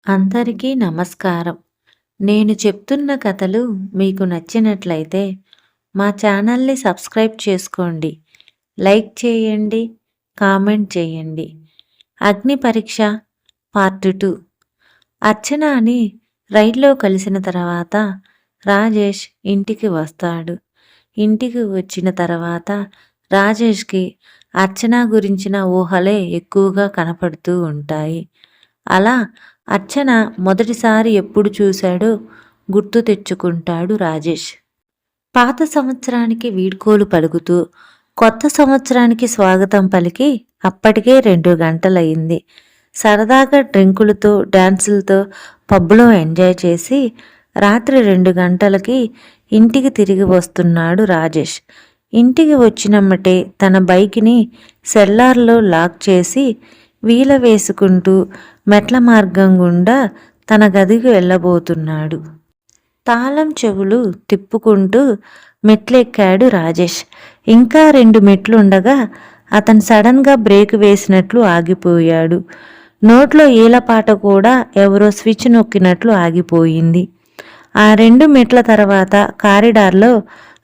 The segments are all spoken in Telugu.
అందరికీ నమస్కారం. నేను చెప్తున్న కథలు మీకు నచ్చినట్లయితే మా ఛానల్ని సబ్స్క్రైబ్ చేసుకోండి, లైక్ చేయండి, కామెంట్ చేయండి. అగ్ని పరీక్ష పార్ట్ 2. అర్చనని రైల్లో కలిసిన తర్వాత రాజేష్ ఇంటికి వస్తాడు. ఇంటికి వచ్చిన తర్వాత రాజేష్కి అర్చన గురించిన ఊహలే ఎక్కువగా కనపడుతూ ఉంటాయి. అలా అర్చన మొదటిసారి ఎప్పుడు చూశాడో గుర్తు తెచ్చుకుంటాడు రాజేష్. పాత సంవత్సరానికి వీడ్కోలు పలుకుతూ కొత్త సంవత్సరానికి స్వాగతం పలికి అప్పటికే 2 గంటలయ్యింది. సరదాగా డ్రింకులతో డాన్సులతో పబ్బులో ఎంజాయ్ చేసి రాత్రి 2 గంటలకి ఇంటికి తిరిగి వస్తున్నాడు రాజేష్. ఇంటికి వచ్చినమ్మటే తన బైక్ని సెల్లార్లో లాక్ చేసి వీల వేసుకుంటూ మెట్ల మార్గం గుండా తన గదికి వెళ్ళబోతున్నాడు. తాళం చెవులు తిప్పుకుంటూ మెట్లెక్కాడు రాజేష్. ఇంకా 2 మెట్లుండగా అతను సడన్గా బ్రేక్ వేసినట్లు ఆగిపోయాడు. నోట్లో ఈలపాట కూడా ఎవరో స్విచ్ నొక్కినట్లు ఆగిపోయింది. ఆ 2 మెట్ల తర్వాత కారిడార్లో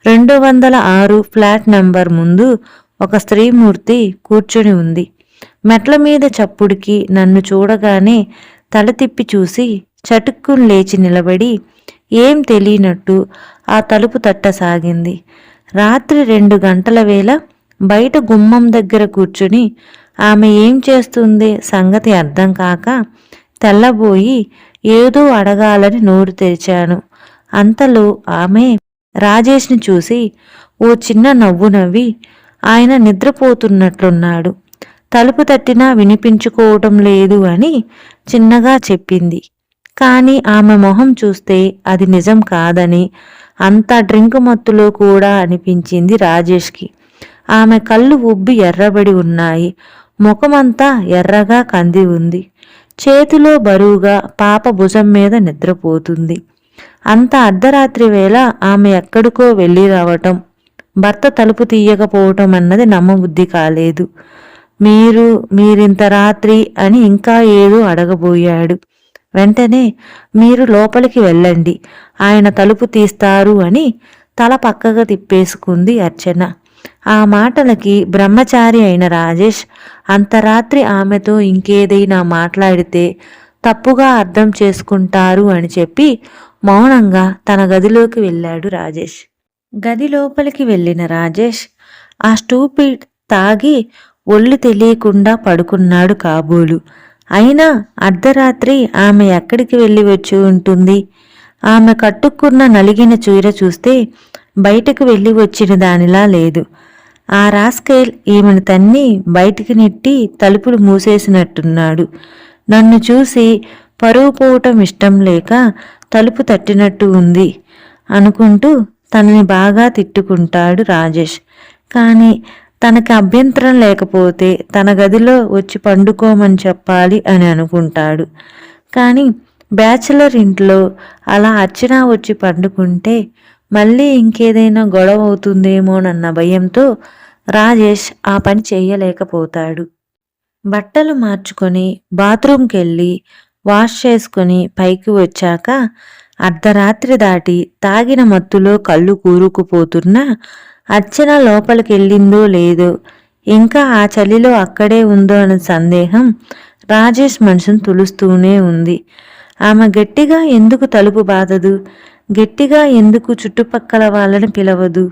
206 ఫ్లాట్ నంబర్ ముందు ఒక స్త్రీమూర్తి కూర్చొని ఉంది. మెట్ల మీద చప్పుడికి నన్ను చూడగానే తల తిప్పి చూసి చటుక్కుని లేచి నిలబడి ఏం తెలియనట్టు ఆ తలుపు తట్టసాగింది. రాత్రి 2 గంటల వేళ బయట గుమ్మం దగ్గర కూర్చుని ఆమె ఏం చేస్తుంది సంగతి అర్థం కాక తెల్లబోయి ఏదో అడగాలని నోరు తెరిచాను. అంతలో ఆమె రాజేష్ని చూసి ఓ చిన్న నవ్వు నవ్వి ఆయన నిద్రపోతున్నట్లున్నాడు, తలుపు తట్టినా వినిపించుకోవటం లేదు అని చిన్నగా చెప్పింది. కానీ ఆమె మొహం చూస్తే అది నిజం కాదని అంత డ్రింక్ మత్తులో కూడా అనిపించింది రాజేష్కి. ఆమె కళ్ళు ఉబ్బి ఎర్రబడి ఉన్నాయి. ముఖమంతా ఎర్రగా కంది ఉంది. చేతిలో బరువుగా పాప భుజం మీద నిద్రపోతుంది. అంత అర్ధరాత్రి వేళ ఆమె ఎక్కడికో వెళ్ళి రావటం, భర్త తలుపు తీయకపోవటం అన్నది నమ్మబుద్ధి కాలేదు. మీరింత రాత్రి అని ఇంకా ఏదో అడగబోయాడు. వెంటనే మీరు లోపలికి వెళ్ళండి, ఆయన తలుపు తీస్తారు అని తల పక్కగా తిప్పేసుకుంది అర్చన. ఆ మాటలకి బ్రహ్మచారి అయిన రాజేష్ అంతరాత్రి ఆమెతో ఇంకేదైనా మాట్లాడితే తప్పుగా అర్థం చేసుకుంటారు అని చెప్పి మౌనంగా తన గదిలోకి వెళ్ళాడు రాజేష్. గది లోపలికి వెళ్ళిన రాజేష్ ఆ స్టూపిడ్ తాగి ఒళ్ళు తెలియకుండా పడుకున్నాడు కాబోలు. అయినా అర్ధరాత్రి ఆమె ఎక్కడికి వెళ్ళి వచ్చి ఉంటుంది? ఆమె కట్టుకున్న నలిగిన చీర చూస్తే బయటకు వెళ్ళి వచ్చిన దానిలా లేదు. ఆ రాస్కేల్ ఈమెను తన్ని బయటికి నెట్టి తలుపులు మూసేసినట్టున్నాడు. నన్ను చూసి పరువు పోవటం ఇష్టం లేక తలుపు తట్టినట్టు ఉంది అనుకుంటూ తనని బాగా తిట్టుకుంటాడు రాజేష్. కానీ తనకి అభ్యంతరం లేకపోతే తన గదిలో వచ్చి పండుకోమని చెప్పాలి అని అనుకుంటాడు. కానీ బ్యాచిలర్ ఇంట్లో అలా అర్చన వచ్చి పండుకుంటే మళ్ళీ ఇంకేదైనా గొడవ అవుతుందేమోనన్న భయంతో రాజేష్ ఆ పని చెయ్యలేకపోతాడు. బట్టలు మార్చుకొని బాత్రూంకి వెళ్ళి వాష్ చేసుకొని పైకి వచ్చాక అర్ధరాత్రి దాటి తాగిన మత్తులో కళ్ళు కూరుకుపోతున్నా అర్చన లోపలికెళ్ళిందో లేదో, ఇంకా ఆ చలిలో అక్కడే ఉందో అనే సందేహం రాజేష్ మనసును తులుస్తూనే ఉంది. ఆమె గట్టిగా ఎందుకు తలుపు బాదదు? గట్టిగా ఎందుకు చుట్టుపక్కల వాళ్ళని పిలవదు?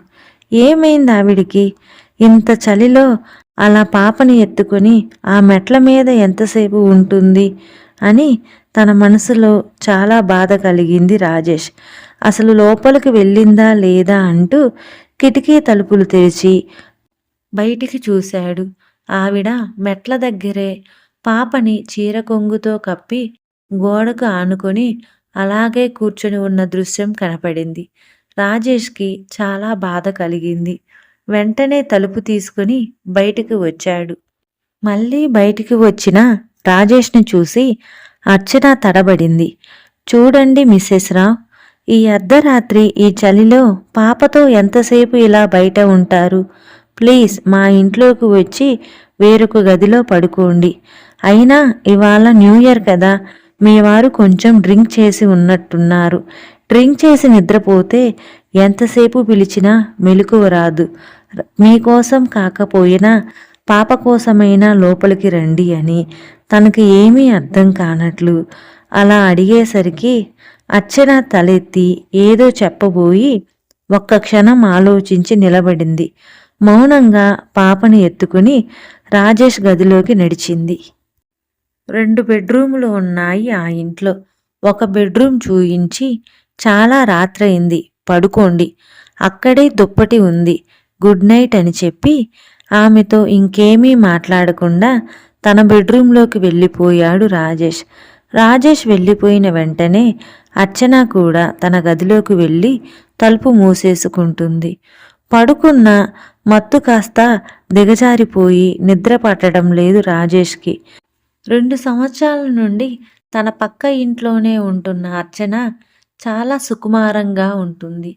ఏమైంది ఆవిడికి? ఇంత చలిలో అలా పాపని ఎత్తుకొని ఆ మెట్ల మీద ఎంతసేపు ఉంటుంది అని తన మనసులో చాలా బాధ కలిగింది రాజేష్. అసలు లోపలికి వెళ్ళిందా లేదా అంటూ కిటికీ తలుపులు తెరిచి బయటికి చూశాడు. ఆవిడ మెట్ల దగ్గరే పాపని చీర కొంగుతో కప్పి గోడకు ఆనుకొని అలాగే కూర్చొని ఉన్న దృశ్యం కనపడింది. రాజేష్కి చాలా బాధ కలిగింది. వెంటనే తలుపు తీసుకుని బయటికి వచ్చాడు. మళ్ళీ బయటికి వచ్చిన రాజేష్ని చూసి అర్చన తడబడింది. చూడండి మిస్సెస్ రావ్, ఈ అర్ధరాత్రి ఈ చలిలో పాపతో ఎంతసేపు ఇలా బయట ఉంటారు? ప్లీజ్ మా ఇంట్లోకి వచ్చి వేరొక గదిలో పడుకోండి. అయినా ఇవాళ న్యూ ఇయర్ కదా, మీ వారు కొంచెం డ్రింక్ చేసి ఉన్నట్టున్నారు. డ్రింక్ చేసి నిద్రపోతే ఎంతసేపు పిలిచినా మెలకువ రాదు. మీకోసం కాకపోయినా పాప కోసమైనా లోపలికి రండి అని తనకి ఏమీ అర్థం కానట్లు అలా అడిగేసరికి అర్చన తలెత్తి ఏదో చెప్పబోయి ఒక్క క్షణం ఆలోచించి నిలబడింది. మౌనంగా పాపని ఎత్తుకుని రాజేష్ గదిలోకి నడిచింది. 2 బెడ్రూములు ఉన్నాయి ఆ ఇంట్లో. ఒక బెడ్రూమ్ చూయించి, చాలా రాత్రయింది, పడుకోండి, అక్కడే దుప్పటి ఉంది, గుడ్ నైట్ అని చెప్పి ఆమెతో ఇంకేమీ మాట్లాడకుండా తన బెడ్రూంలోకి వెళ్ళిపోయాడు రాజేష్. రాజేష్ వెళ్ళిపోయిన వెంటనే అర్చన కూడా తన గదిలోకి వెళ్ళి తలుపు మూసేసుకుంటుంది. పడుకున్న మత్తు కాస్త దిగజారిపోయి నిద్ర పట్టడం లేదు రాజేష్కి. 2 సంవత్సరాల నుండి తన పక్క ఇంట్లోనే ఉంటున్న అర్చన చాలా సుకుమారంగా ఉంటుంది.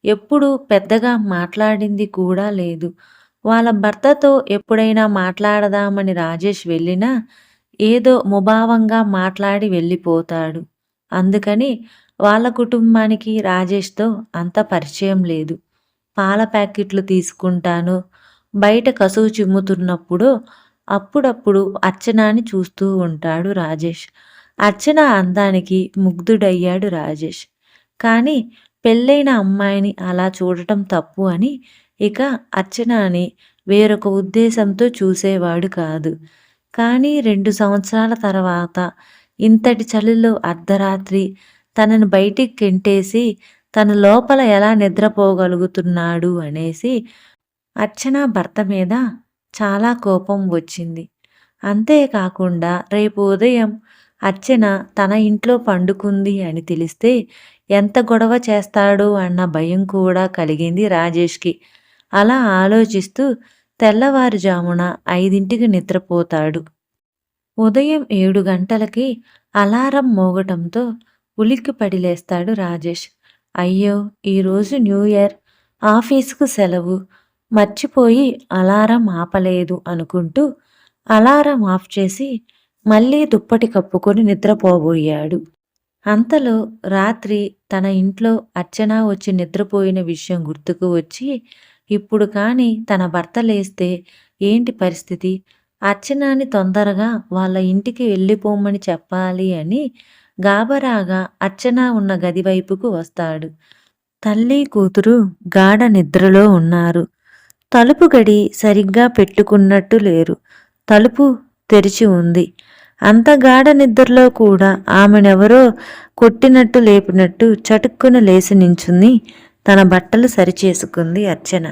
ఎప్పుడూ పెద్దగా మాట్లాడింది కూడా లేదు. వాళ్ళ భర్తతో ఎప్పుడైనా మాట్లాడదామని రాజేష్ వెళ్ళినా ఏదో ముభావంగా మాట్లాడి వెళ్ళిపోతాడు. అందుకని వాళ్ళ కుటుంబానికి రాజేష్తో అంత పరిచయం లేదు. పాల ప్యాకెట్లు తీసుకుంటాను, బయట కసువు చిమ్ముతున్నప్పుడు అప్పుడప్పుడు అర్చనాని చూస్తూ ఉంటాడు రాజేష్. అర్చన అందానికి ముగ్ధుడయ్యాడు రాజేష్. కానీ పెళ్ళైన అమ్మాయిని అలా చూడటం తప్పు అని ఇక అర్చనాని వేరొక ఉద్దేశంతో చూసేవాడు కాదు. కానీ 2 సంవత్సరాల తర్వాత ఇంతటి చలిలో అర్ధరాత్రి తనను బయటికి గెంటేసి తన లోపల ఎలా నిద్రపోగలుగుతున్నాడు అనేసి అర్చన భర్త మీద చాలా కోపం వచ్చింది. అంతేకాకుండా రేపు ఉదయం అర్చన తన ఇంట్లో పండుకుంది అని తెలిస్తే ఎంత గొడవ చేస్తాడో అన్న భయం కూడా కలిగింది రాజేష్కి. అలా ఆలోచిస్తూ తెల్లవారుజామున 5ంటికి నిద్రపోతాడు. ఉదయం 7 గంటలకి అలారం మోగటంతో ఉలిక్కిపడి లేస్తాడు రాజేష్. అయ్యో, ఈరోజు న్యూ ఇయర్, ఆఫీసుకు సెలవు, మర్చిపోయి అలారం ఆపలేదు అనుకుంటూ అలారం ఆఫ్ చేసి మళ్ళీ దుప్పటి కప్పుకొని నిద్రపోబోయాడు. అంతలో రాత్రి తన ఇంట్లో అర్చన వచ్చి నిద్రపోయిన విషయం గుర్తుకు వచ్చి ఇప్పుడు కానీ తన భర్త లేస్తే ఏంటి పరిస్థితి, అర్చనాని తొందరగా వాళ్ళ ఇంటికి వెళ్ళిపోమని చెప్పాలి అని గాబరాగా అర్చన ఉన్న గది వైపుకు వస్తాడు. తల్లి కూతురు గాఢ నిద్రలో ఉన్నారు. తలుపు గడి సరిగ్గా పెట్టుకున్నట్టు లేరు. తలుపు తెరిచి ఉంది. అంత గాఢ నిద్రలో కూడా ఆమెనెవరో కొట్టినట్టు లేపినట్టు చటుక్కున లేచి నించుని తన బట్టలు సరిచేసుకుంది అర్చన.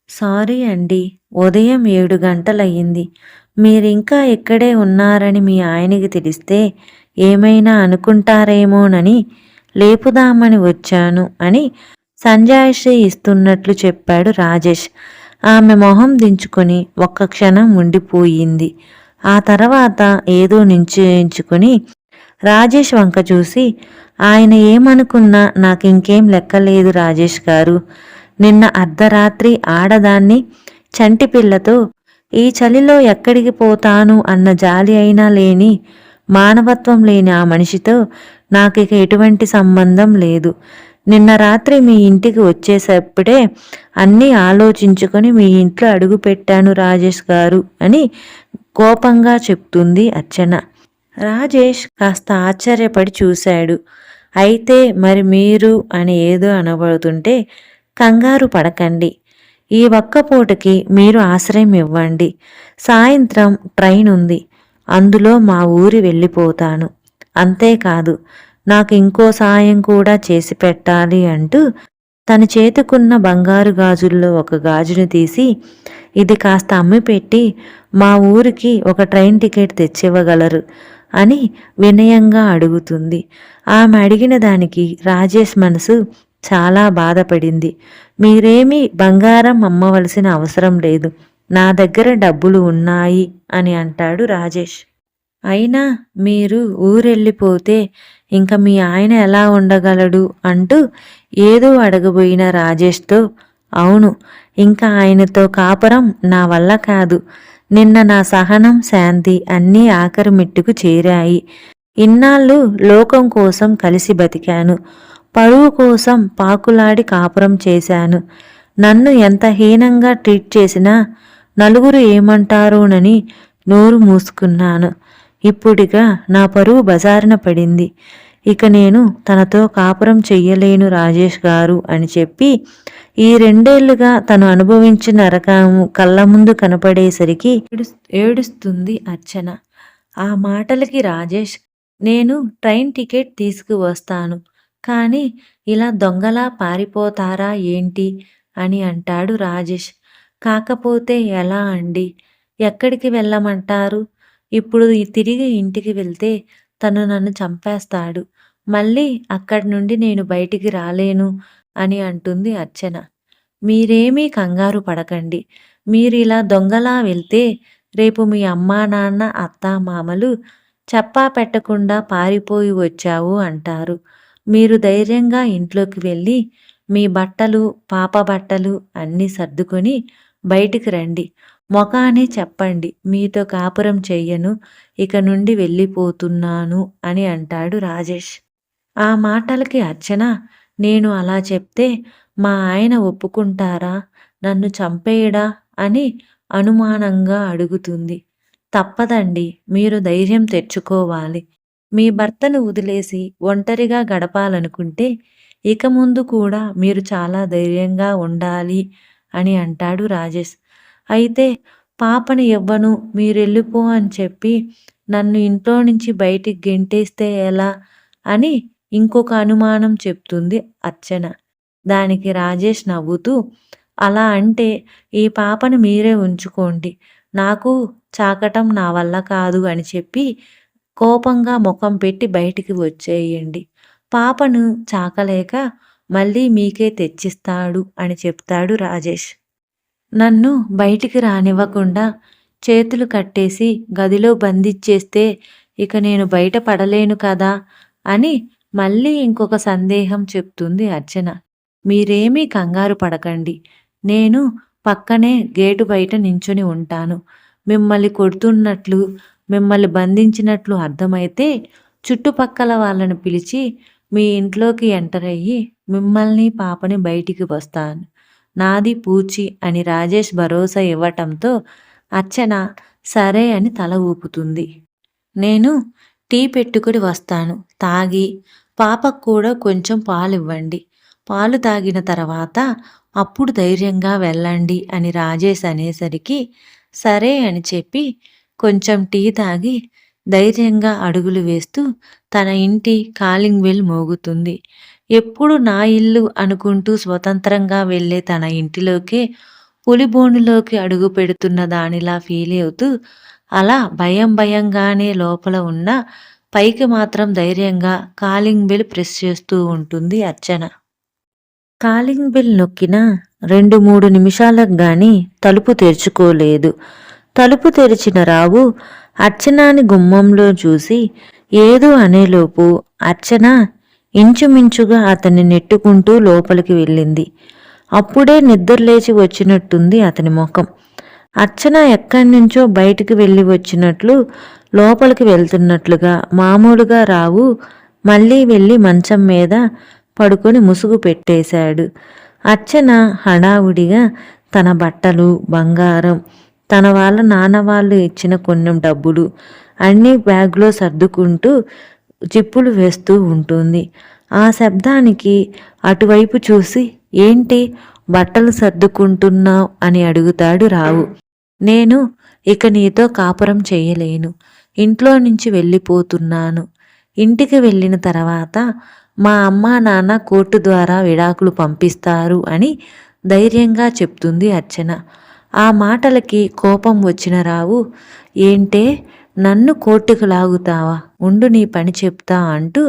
సారీ అండి, ఉదయం 7 గంటలయ్యింది. మీరింకా ఇక్కడే ఉన్నారని మీ ఆయనకి తెలిస్తే ఏమైనా అనుకుంటారేమోనని లేపుదామని వచ్చాను అని సంజాయిషి ఇస్తున్నట్లు చెప్పాడు రాజేష్. ఆమె మొహం దించుకొని ఒక్క క్షణం ఉండిపోయింది. ఆ తర్వాత ఏదో నిశ్చయించుకుని రాజేష్ వంక చూసి, ఆయన ఏమనుకున్నా నాకింకేం లెక్కలేదు రాజేష్ గారు. నిన్న అర్ధరాత్రి ఆడదాన్ని చంటి పిల్లతో ఈ చలిలో ఎక్కడికి పోతాను అన్న జాలి అయినా లేని, మానవత్వం లేని ఆ మనిషితో నాకిక ఎటువంటి సంబంధం లేదు. నిన్న రాత్రి మీ ఇంటికి వచ్చేసప్పుడే అన్నీ ఆలోచించుకొని మీ ఇంట్లో అడుగు పెట్టాను రాజేష్ గారు అని కోపంగా చెప్తుంది అర్చన. రాజేష్ కాస్త ఆశ్చర్యపడి చూశాడు. అయితే మరి మీరు అని ఏదో అనబడుతుంటే కంగారు పడకండి, ఈ ఒక్కపూటకి మీరు ఆశ్రయం ఇవ్వండి. సాయంత్రం ట్రైన్ ఉంది, అందులో మా ఊరి వెళ్ళిపోతాను. అంతేకాదు, నాకు ఇంకో సాయం కూడా చేసి పెట్టాలి అంటూ తన చేతుకున్న బంగారు గాజుల్లో ఒక గాజును తీసి, ఇది కాస్త అమ్మిపెట్టి మా ఊరికి ఒక ట్రైన్ టికెట్ తెచ్చివ్వగలరు అని వినయంగా అడుగుతుంది. ఆమె అడిగిన దానికి రాజేష్ మనసు చాలా బాధపడింది. మీరేమీ బంగారం అమ్మవలసిన అవసరం లేదు, నా దగ్గర డబ్బులు ఉన్నాయి అని అంటాడు రాజేష్. అయినా మీరు ఊరెళ్ళిపోతే ఇంక మీ ఆయన ఎలా ఉండగలడు అంటూ ఏదో అడగబోయిన రాజేష్తో, అవును, ఇంకా ఆయనతో కాపురం నా వల్ల కాదు. నిన్న నా సహనం శాంతి అన్నీ ఆఖరి మెట్టుకు చేరాయి. ఇన్నాళ్ళు లోకం కోసం కలిసి బతికాను. పరువు కోసం పాకులాడి కాపురం చేశాను. నన్ను ఎంత హీనంగా ట్రీట్ చేసినా నలుగురు ఏమంటారోనని నోరు మూసుకున్నాను. ఇప్పుడిక నా పరువు బజారున పడింది. ఇక నేను తనతో కాపురం చెయ్యలేను రాజేష్ గారు అని చెప్పి ఈ 2 ఏళ్లుగా తను అనుభవించిన నరకము కళ్ళ ముందు కనపడేసరికి ఏడుస్తుంది అర్చన. ఆ మాటలకి రాజేష్, నేను ట్రైన్ టికెట్ తీసుకువస్తాను, కానీ ఇలా దొంగలా పారిపోతారా ఏంటి అని అంటాడు రాజేష్. కాకపోతే ఎలా అండి? ఎక్కడికి వెళ్ళమంటారు? ఇప్పుడు తిరిగి ఇంటికి వెళ్తే తను నన్ను చంపేస్తాడు. మళ్ళీ అక్కడి నుండి నేను బయటికి రాలేను అని అంటుంది అర్చన. మీరేమీ కంగారు పడకండి. మీరు ఇలా దొంగలా వెళ్తే రేపు మీ అమ్మా నాన్న అత్తా మామలు చెప్పా పెట్టకుండా పారిపోయి వచ్చావు అంటారు. మీరు ధైర్యంగా ఇంట్లోకి వెళ్ళి మీ బట్టలు, పాప బట్టలు అన్నీ సర్దుకొని బయటికి రండి. మొఖానే చెప్పండి, మీతో కాపురం చెయ్యను, ఇక నుండి వెళ్ళిపోతున్నాను అని అంటాడు రాజేష్. ఆ మాటలకి అర్చన, నేను అలా చెప్తే మా ఆయన ఒప్పుకుంటారా, నన్ను చంపేయడా అని అనుమానంగా అడుగుతుంది. తప్పదండి, మీరు ధైర్యం తెచ్చుకోవాలి. మీ భర్తను వదిలేసి ఒంటరిగా గడపాలనుకుంటే ఇక ముందు కూడా మీరు చాలా ధైర్యంగా ఉండాలి అని అంటాడు రాజేష్. అయితే పాపని ఇవ్వను, మీరెళ్ళిపో అని చెప్పి నన్ను ఇంట్లో నుంచి బయటికి గెంటేస్తే ఎలా అని ఇంకొక అనుమానం చెప్తుంది అర్చన. దానికి రాజేష్ నవ్వుతూ, అలా అంటే ఈ పాపను మీరే ఉంచుకోండి, నాకు చాకటం నా వల్ల కాదు అని చెప్పి కోపంగా ముఖం పెట్టి బయటికి వచ్చేయండి. పాపను చాకలేక మళ్ళీ మీకే తెచ్చిస్తాడు అని చెప్తాడు రాజేష్. నన్ను బయటికి రానివ్వకుండా చేతులు కట్టేసి గదిలో బంధించేస్తే ఇక నేను బయట పడలేను కదా అని మళ్ళీ ఇంకొక సందేహం చెప్తుంది అర్చన. మీరేమీ కంగారు పడకండి. నేను పక్కనే గేటు బయట నించుని ఉంటాను. మిమ్మల్ని కొడుతున్నట్లు, మిమ్మల్ని బంధించినట్లు అర్థమైతే చుట్టుపక్కల వాళ్ళను పిలిచి మీ ఇంట్లోకి ఎంటర్ అయ్యి మిమ్మల్ని పాపని బయటికి వస్తాను. నాది పూచి అని రాజేష్ భరోసా ఇవ్వటంతో అర్చన సరే అని తల ఊపుతుంది. నేను టీ పెట్టుకుని వస్తాను, తాగి పాపకు కూడా కొంచెం పాలివ్వండి. పాలు తాగిన తర్వాత అప్పుడు ధైర్యంగా వెళ్ళండి అని రాజేష్ అనేసరికి సరే అని చెప్పి కొంచెం టీ తాగి ధైర్యంగా అడుగులు వేస్తూ తన ఇంటి కాలింగ్ బెల్ మోగుతుంది. ఎప్పుడు నా ఇల్లు అనుకుంటూ స్వతంత్రంగా వెళ్ళే తన ఇంటిలోకే పులిబోనులోకి అడుగు పెడుతున్న దానిలా ఫీల్ అవుతూ అలా భయం భయంగానే లోపల ఉన్న పైకి మాత్రం ధైర్యంగా కాలింగ్ బెల్ ప్రెస్ చేస్తూ ఉంటుంది అర్చన. కాలింగ్ బెల్ నొక్కిన 2-3 నిమిషాలకు గాని తలుపు తెరుచుకోలేదు. తలుపు తెరిచిన రావు అర్చనాని గుమ్మంలో చూసి ఏదో అనేలోపు అర్చన ఇంచుమించుగా అతన్ని నెట్టుకుంటూ లోపలికి వెళ్ళింది. అప్పుడే నిద్రలేచి వచ్చినట్టుంది అతని ముఖం. అర్చన ఎక్కడి నుంచో బయటికి వెళ్ళి వచ్చినట్లు లోపలికి వెళ్తున్నట్లుగా మామూలుగా రావు మళ్ళీ వెళ్ళి మంచం మీద పడుకొని ముసుగు పెట్టేశాడు. అర్చన హడావుడిగా తన బట్టలు, బంగారం, తన వాళ్ళ నాన్న వాళ్ళు ఇచ్చిన కొన్ని డబ్బులు అన్నీ బ్యాగ్లో సర్దుకుంటూ జిప్పులు వేస్తూ ఉంటుంది. ఆ శబ్దానికి అటువైపు చూసి ఏంటి బట్టలు సర్దుకుంటున్నావు అని అడుగుతాడు రావు. నేను ఇక నీతో కాపురం చేయలేను, ఇంట్లో నుంచి వెళ్ళిపోతున్నాను. ఇంటికి వెళ్ళిన తర్వాత మా అమ్మా నాన్న కోర్టు ద్వారా విడాకులు పంపిస్తారు అని ధైర్యంగా చెప్తుంది అర్చన. ఆ మాటలకి కోపం వచ్చిన రావు, ఏంటే నన్ను కోర్టుకు లాగుతావా, ఉండు నీ పని చెప్తా అంటూ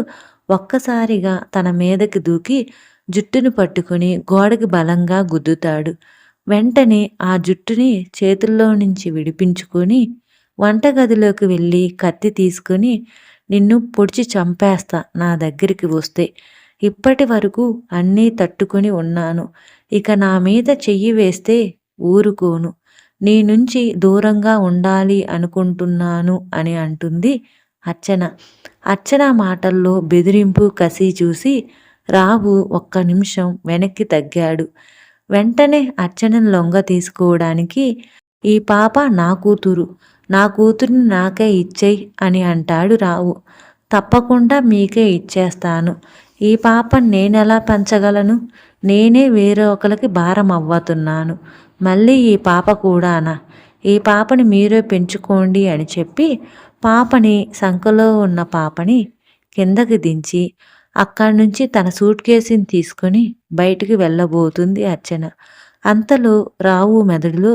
ఒక్కసారిగా తన మీదకి దూకి జుట్టును పట్టుకుని గోడకి బలంగా గుద్దుతాడు. వెంటనే ఆ జుట్టుని చేతుల్లో నుంచి విడిపించుకొని వంటగదిలోకి వెళ్ళి కత్తి తీసుకుని నిన్ను పొడిచి చంపేస్తా నా దగ్గరికి వస్తే. ఇప్పటి వరకు అన్నీ తట్టుకొని ఉన్నాను, ఇక నా మీద చెయ్యి వేస్తే ఊరుకోను, నీ నుంచి దూరంగా ఉండాలి అనుకుంటున్నాను అని అంటుంది అర్చన. అర్చన మాటల్లో బెదిరింపు, కసి చూసి రావు ఒక్క నిమిషం వెనక్కి తగ్గాడు. వెంటనే అర్చనను లొంగ తీసుకోవడానికి, ఈ పాప నా కూతురు, నా కూతురిని నాకే ఇచ్చేయి అని అంటాడు రావు. తప్పకుండా మీకే ఇచ్చేస్తాను. ఈ పాపను నేనెలా పెంచగలను? నేనే వేరే ఒకరికి భారం అవ్వతున్నాను. మళ్ళీ ఈ పాప కూడానా? ఈ పాపని మీరే పెంచుకోండి అని చెప్పి పాపని, సంకలో ఉన్న పాపని కిందకి దించి అక్కడి నుంచి తన సూట్ కేసుని తీసుకొని బయటికి వెళ్ళబోతుంది అర్చన. అంతలో రావు మెదడులో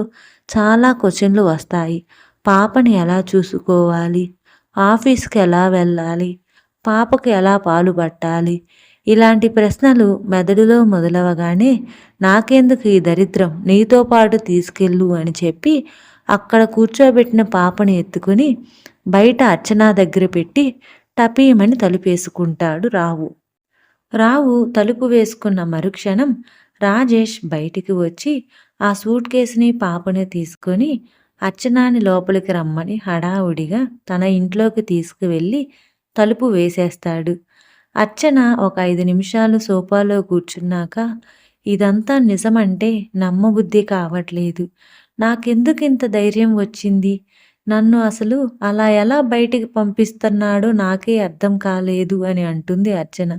చాలా క్వశ్చన్లు వస్తాయి. పాపని ఎలా చూసుకోవాలి? ఆఫీస్కి ఎలా వెళ్ళాలి? పాపకు ఎలా పాలు పట్టాలి? ఇలాంటి ప్రశ్నలు మెదడులో మొదలవగానే, నాకెందుకు ఈ దరిద్రం, నీతో పాటు తీసుకెళ్ళు అని చెప్పి అక్కడ కూర్చోబెట్టిన పాపని ఎత్తుకుని బయట అర్చన దగ్గర పెట్టి టపీమని తలుపేసుకుంటాడు రావు. రావు తలుపు వేసుకున్న మరుక్షణం రాజేష్ బయటికి వచ్చి ఆ సూట్ కేసుని, పాపని తీసుకొని అర్చనాని లోపలికి రమ్మని హడావుడిగా తన ఇంట్లోకి తీసుకువెళ్ళి తలుపు వేసేస్తాడు. అర్చన ఒక 5 నిమిషాలు సోఫాలో కూర్చున్నాక, ఇదంతా నిజమంటే నమ్మబుద్ధి కావట్లేదు. నాకెందుకింత ధైర్యం వచ్చింది? నన్ను అసలు అలా ఎలా బయటికి పంపిస్తున్నాడో నాకే అర్థం కాలేదు అని అంటుంది అర్చన.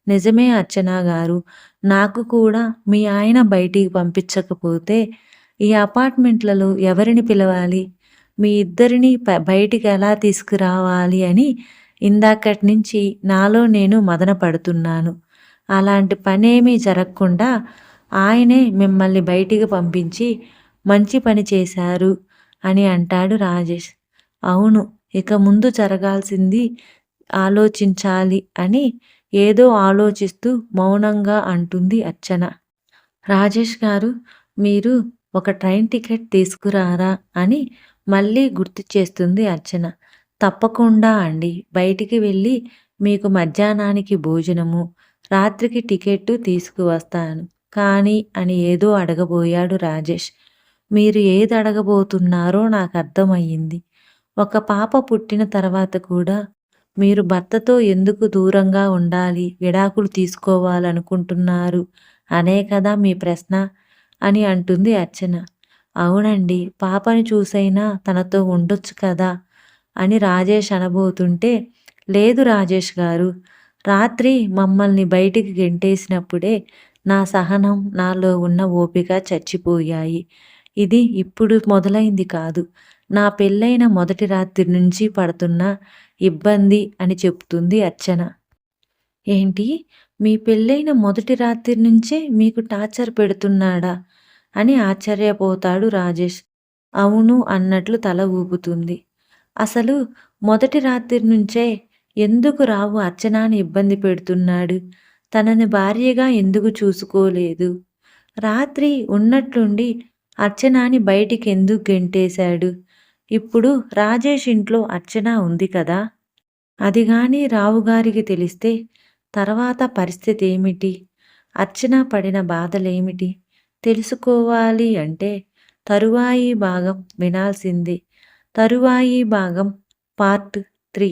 నిజమే అర్చన గారు, నాకు కూడా మీ ఆయన బయటికి పంపించకపోతే ఈ అపార్ట్మెంట్లలో ఎవరిని పిలవాలి? మీ ఇద్దరిని బయటికి ఎలా తీసుకురావాలి అని ఇందాకటి నుంచి నాలో నేను మదన పడుతున్నాను. అలాంటి పనేమీ జరగకుండా ఆయనే మిమ్మల్ని బయటికి పంపించి మంచి పని చేశారు అని అంటాడు రాజేష్. అవును, ఇక ముందు జరగాల్సింది ఆలోచించాలి అని ఏదో ఆలోచిస్తూ మౌనంగా అంటుంది అర్చన. రాజేష్ గారు, మీరు ఒక ట్రైన్ టికెట్ తీసుకురారా అని మళ్ళీ గుర్తు చేస్తుంది అర్చన. తప్పకుండా అండి, బయటికి వెళ్ళి మీకు మధ్యాహ్నానికి భోజనము, రాత్రికి టికెట్టు తీసుకువస్తాను కానీ అని ఏదో అడగబోయాడు రాజేష్. మీరు ఏది అడగబోతున్నారో నాకు అర్థమయ్యింది. ఒక పాప పుట్టిన తర్వాత కూడా మీరు భర్తతో ఎందుకు దూరంగా ఉండాలి, విడాకులు తీసుకోవాలనుకుంటున్నారు అనే కదా మీ ప్రశ్న అని అంటుంది అర్చన. అవునండి, పాపని చూసైనా తనతో ఉండొచ్చు కదా అని రాజేష్ అనబోతుంటే, లేదు రాజేష్ గారు, రాత్రి మమ్మల్ని బయటికి గెంటేసినప్పుడే నా సహనం, నాలో ఉన్న ఓపిక చచ్చిపోయాయి. ఇది ఇప్పుడు మొదలైంది కాదు. నా పెళ్ళైన మొదటి రాత్రి నుంచి పడుతున్న ఇబ్బంది అని చెప్తుంది అర్చన. ఏంటి? మీ పెళ్ళైన మొదటి రాత్రి నుంచే మీకు టార్చర్ పెడుతున్నాడా అని ఆశ్చర్యపోతాడు రాజేష్. అవును అన్నట్లు తల ఊపుతుంది. అసలు మొదటి రాత్రి నుంచే ఎందుకు రావు అర్చనాని ఇబ్బంది పెడుతున్నాడు? తనని భార్యగా ఎందుకు చూసుకోలేదు? రాత్రి ఉన్నట్లుండి అర్చనాని బయటికి ఎందుకు గెంటేశాడు? ఇప్పుడు రాజేష్ ఇంట్లో అర్చన ఉంది కదా, అది గాని రావుగారికి తెలిస్తే తర్వాత పరిస్థితి ఏమిటి? అర్చన పడిన బాధలేమిటి? తెలుసుకోవాలి అంటే తరువాయి భాగం వినాల్సిందే. తరువాయి భాగం పార్ట్ 3.